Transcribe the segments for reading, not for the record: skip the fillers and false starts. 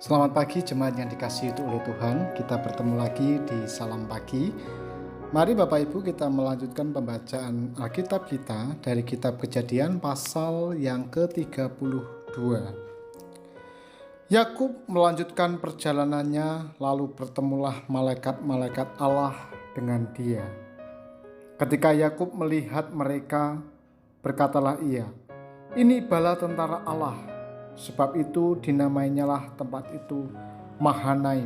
Selamat pagi jemaat yang dikasihi oleh Tuhan. Kita bertemu lagi di Salam Pagi. Mari Bapak Ibu kita melanjutkan pembacaan Alkitab kita dari kitab Kejadian pasal yang ke-32. Yakub melanjutkan perjalanannya, lalu bertemulah malaikat-malaikat Allah dengan dia. Ketika Yakub melihat mereka, berkatalah ia, "Ini bala tentara Allah." Sebab itu dinamainyalah tempat itu Mahanaim.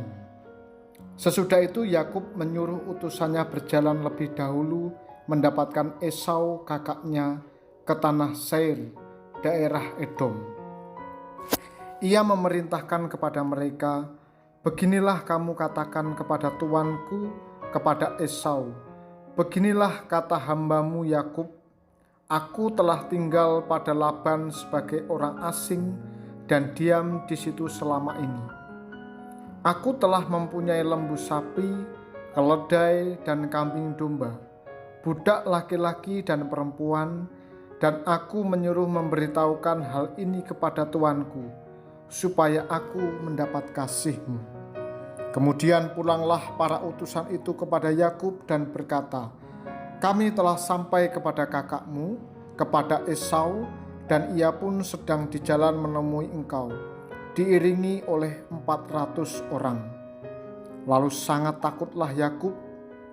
Sesudah itu Yakub menyuruh utusannya berjalan lebih dahulu mendapatkan Esau kakaknya ke tanah Seir, daerah Edom. Ia memerintahkan kepada mereka, "Beginilah kamu katakan kepada tuanku, kepada Esau, beginilah kata hambamu Yakub, aku telah tinggal pada Laban sebagai orang asing dan diam di situ selama ini. Aku telah mempunyai lembu sapi, keledai, dan kambing domba, budak laki-laki dan perempuan, dan aku menyuruh memberitahukan hal ini kepada tuanku, supaya aku mendapat kasihmu." Kemudian pulanglah para utusan itu kepada Yakub dan berkata, "Kami telah sampai kepada kakakmu, kepada Esau, dan ia pun sedang di jalan menemui engkau, diiringi oleh 400 orang. Lalu sangat takutlah Yakub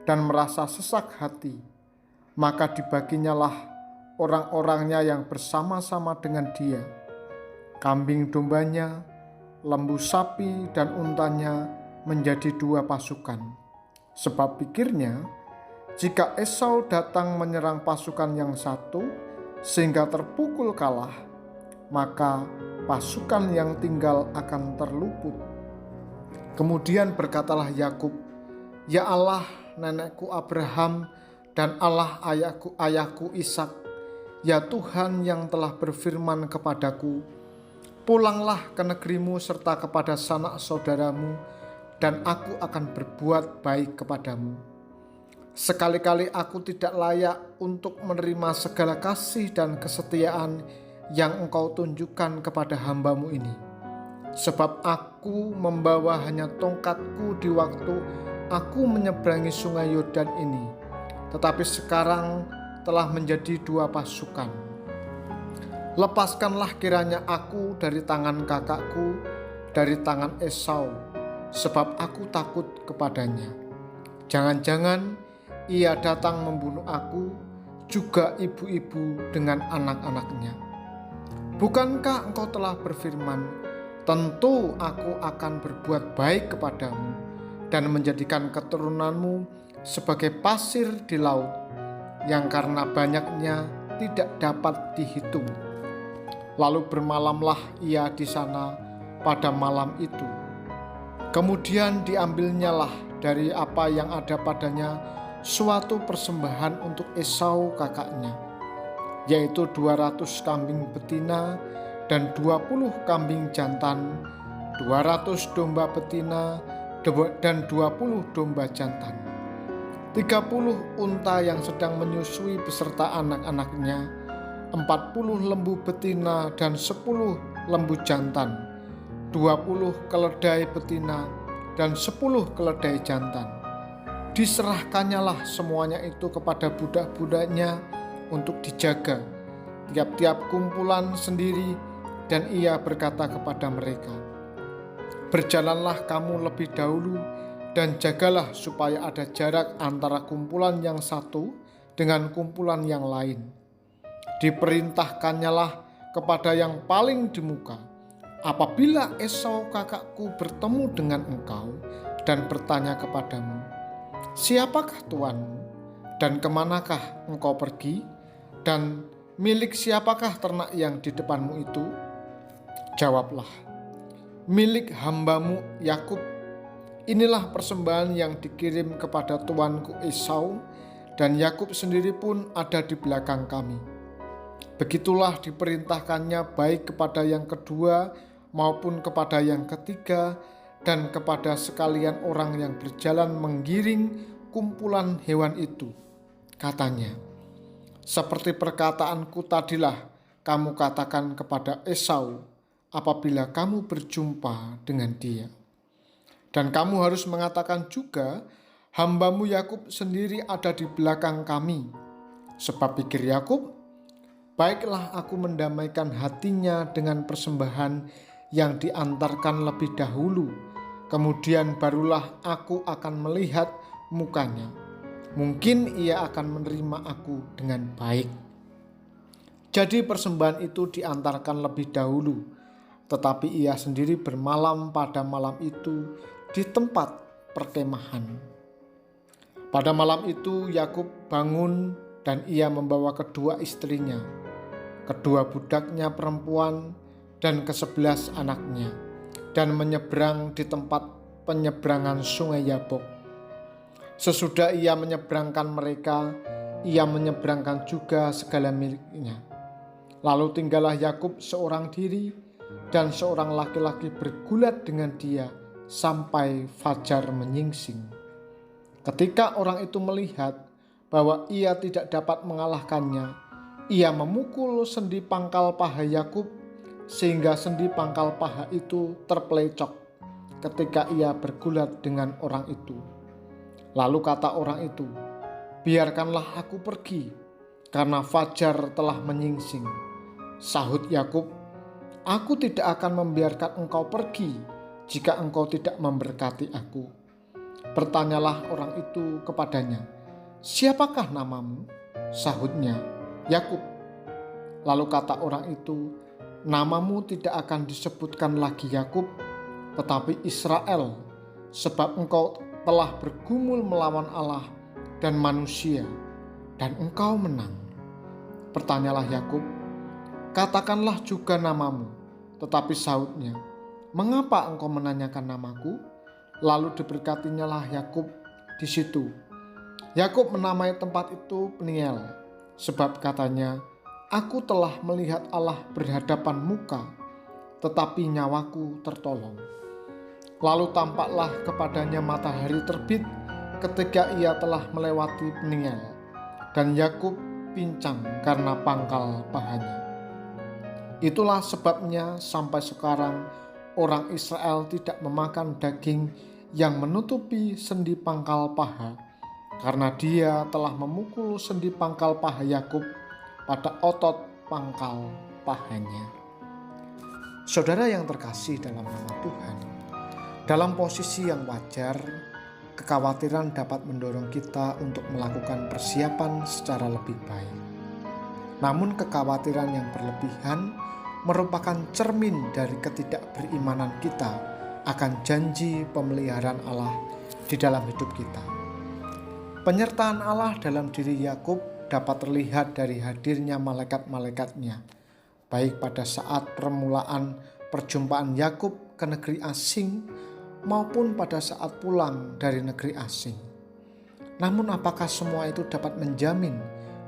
dan merasa sesak hati. Maka dibaginyalah orang-orangnya yang bersama-sama dengan dia, kambing dombanya, lembu sapi, dan untanya menjadi 2 pasukan. Sebab pikirnya, jika Esau datang menyerang pasukan yang satu, sehingga terpukul kalah, maka pasukan yang tinggal akan terluput. Kemudian berkatalah Yakub, "Ya Allah nenekku Abraham dan Allah ayahku Ishak, ya Tuhan yang telah berfirman kepadaku, pulanglah ke negerimu serta kepada sanak saudaramu, dan aku akan berbuat baik kepadamu. Sekali-kali aku tidak layak untuk menerima segala kasih dan kesetiaan yang engkau tunjukkan kepada hambamu ini. Sebab aku membawa hanya tongkatku di waktu aku menyeberangi sungai Yordan ini, tetapi sekarang telah menjadi 2 pasukan. Lepaskanlah kiranya aku dari tangan kakakku, dari tangan Esau, sebab aku takut kepadanya. Jangan-jangan ia datang membunuh aku, juga ibu-ibu dengan anak-anaknya. Bukankah engkau telah berfirman, tentu aku akan berbuat baik kepadamu dan menjadikan keturunanmu sebagai pasir di laut, yang karena banyaknya tidak dapat dihitung." Lalu bermalamlah ia di sana pada malam itu. Kemudian diambilnyalah dari apa yang ada padanya suatu persembahan untuk Esau kakaknya, yaitu 200 kambing betina dan 20 kambing jantan, 200 domba betina dan 20 domba jantan, 30 unta yang sedang menyusui beserta anak-anaknya, 40 lembu betina dan 10 lembu jantan, 20 keledai betina dan 10 keledai jantan. Diserahkannyalah semuanya itu kepada budak-budaknya untuk dijaga, tiap-tiap kumpulan sendiri, dan ia berkata kepada mereka, "Berjalanlah kamu lebih dahulu dan jagalah supaya ada jarak antara kumpulan yang satu dengan kumpulan yang lain." Diperintahkannyalah kepada yang paling di muka, "Apabila Esau kakakku bertemu dengan engkau dan bertanya kepadamu, 'Siapakah tuanmu dan kemanakah engkau pergi, dan milik siapakah ternak yang di depanmu itu?' Jawablah, 'Milik hambamu Yakub. Inilah persembahan yang dikirim kepada tuanku Esau, dan Yakub sendiri pun ada di belakang kami.' Begitulah diperintahkannya baik kepada yang kedua maupun kepada yang ketiga, dan kepada sekalian orang yang berjalan menggiring kumpulan hewan itu. Katanya, 'Seperti perkataanku tadilah kamu katakan kepada Esau, apabila kamu berjumpa dengan dia. Dan kamu harus mengatakan juga, hambamu Yakub sendiri ada di belakang kami. Sebab pikir Yakub, baiklah aku mendamaikan hatinya dengan persembahan yang diantarkan lebih dahulu. Kemudian barulah aku akan melihat mukanya. Mungkin ia akan menerima aku dengan baik. Jadi persembahan itu diantarkan lebih dahulu, tetapi ia sendiri bermalam pada malam itu di tempat perkemahan. Pada malam itu Yakub bangun dan ia membawa kedua istrinya, kedua budaknya perempuan dan ke-11 anaknya, dan menyeberang di tempat penyeberangan sungai Yabok. Sesudah ia menyeberangkan mereka, ia menyeberangkan juga segala miliknya. Lalu tinggallah Yakub seorang diri, dan seorang laki-laki bergulat dengan dia sampai fajar menyingsing. Ketika orang itu melihat bahwa ia tidak dapat mengalahkannya, ia memukul sendi pangkal paha Yakub sehingga sendi pangkal paha itu terpelecok ketika ia bergulat dengan orang itu. Lalu kata orang itu, biarkanlah aku pergi, karena fajar telah menyingsing. Sahut Yakub, aku tidak akan membiarkan engkau pergi jika engkau tidak memberkati aku. Bertanyalah orang itu kepadanya, siapakah namamu? Sahutnya, Yakub. Lalu kata orang itu, namamu tidak akan disebutkan lagi Yakub, tetapi Israel, sebab engkau telah bergumul melawan Allah dan manusia, dan engkau menang. Bertanyalah Yakub, katakanlah juga namamu. Tetapi sahutnya, mengapa engkau menanyakan namaku? Lalu diberkatinyalah Yakub di situ. Yakub menamai tempat itu Peniel, sebab katanya, aku telah melihat Allah berhadapan muka, tetapi nyawaku tertolong. Lalu tampaklah kepadanya matahari terbit ketika ia telah melewati Peniel, dan Yakub pincang karena pangkal pahanya. Itulah sebabnya sampai sekarang orang Israel tidak memakan daging yang menutupi sendi pangkal paha, karena dia telah memukul sendi pangkal paha Yakub pada otot pangkal pahanya. Saudara yang terkasih dalam nama Tuhan, dalam posisi yang wajar, kekhawatiran dapat mendorong kita untuk melakukan persiapan secara lebih baik. Namun kekhawatiran yang berlebihan merupakan cermin dari ketidakberimanan kita akan janji pemeliharaan Allah di dalam hidup kita. Penyertaan Allah dalam diri Yakub dapat terlihat dari hadirnya malaikat-malaikatnya, baik pada saat permulaan perjumpaan Yakub ke negeri asing maupun pada saat pulang dari negeri asing. Namun apakah semua itu dapat menjamin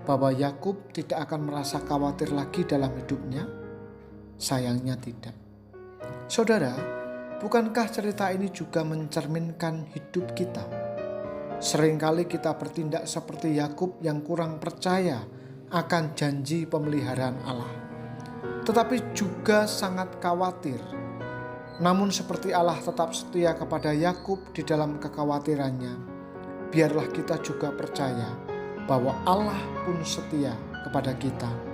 bahwa Yakub tidak akan merasa khawatir lagi dalam hidupnya? Sayangnya tidak. Saudara, bukankah cerita ini juga mencerminkan hidup kita? Seringkali kita bertindak seperti Yakub yang kurang percaya akan janji pemeliharaan Allah, tetapi juga sangat khawatir. Namun seperti Allah tetap setia kepada Yakub di dalam kekhawatirannya, biarlah kita juga percaya bahwa Allah pun setia kepada kita.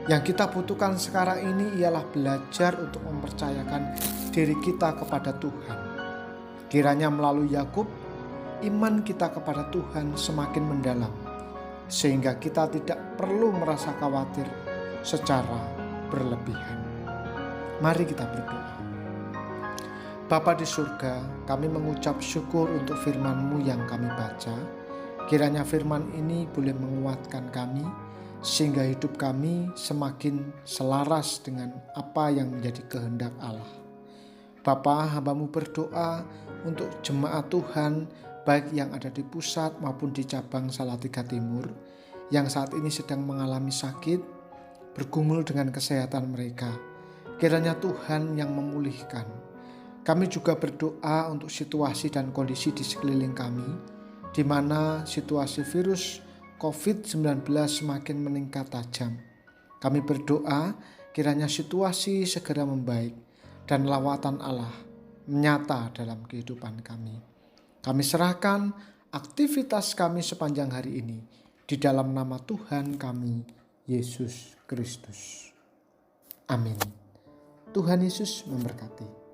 Yang kita butuhkan sekarang ini ialah belajar untuk mempercayakan diri kita kepada Tuhan. Kiranya melalui Yakub, iman kita kepada Tuhan semakin mendalam, sehingga kita tidak perlu merasa khawatir secara berlebihan. Mari kita berdoa. Bapa di surga, kami mengucap syukur untuk firman-Mu yang kami baca. Kiranya firman ini boleh menguatkan kami, sehingga hidup kami semakin selaras dengan apa yang menjadi kehendak Allah. Bapa, hamba-Mu berdoa untuk jemaat Tuhan, baik yang ada di pusat maupun di cabang Salatiga Timur, yang saat ini sedang mengalami sakit, bergumul dengan kesehatan mereka. Kiranya Tuhan yang memulihkan. Kami juga berdoa untuk situasi dan kondisi di sekeliling kami, di mana situasi virus COVID-19 semakin meningkat tajam. Kami berdoa Kiranya situasi segera membaik dan lawatan Allah nyata dalam kehidupan kami. Kami serahkan aktivitas kami sepanjang hari ini di dalam nama Tuhan kami, Yesus Kristus. Amin. Tuhan Yesus memberkati.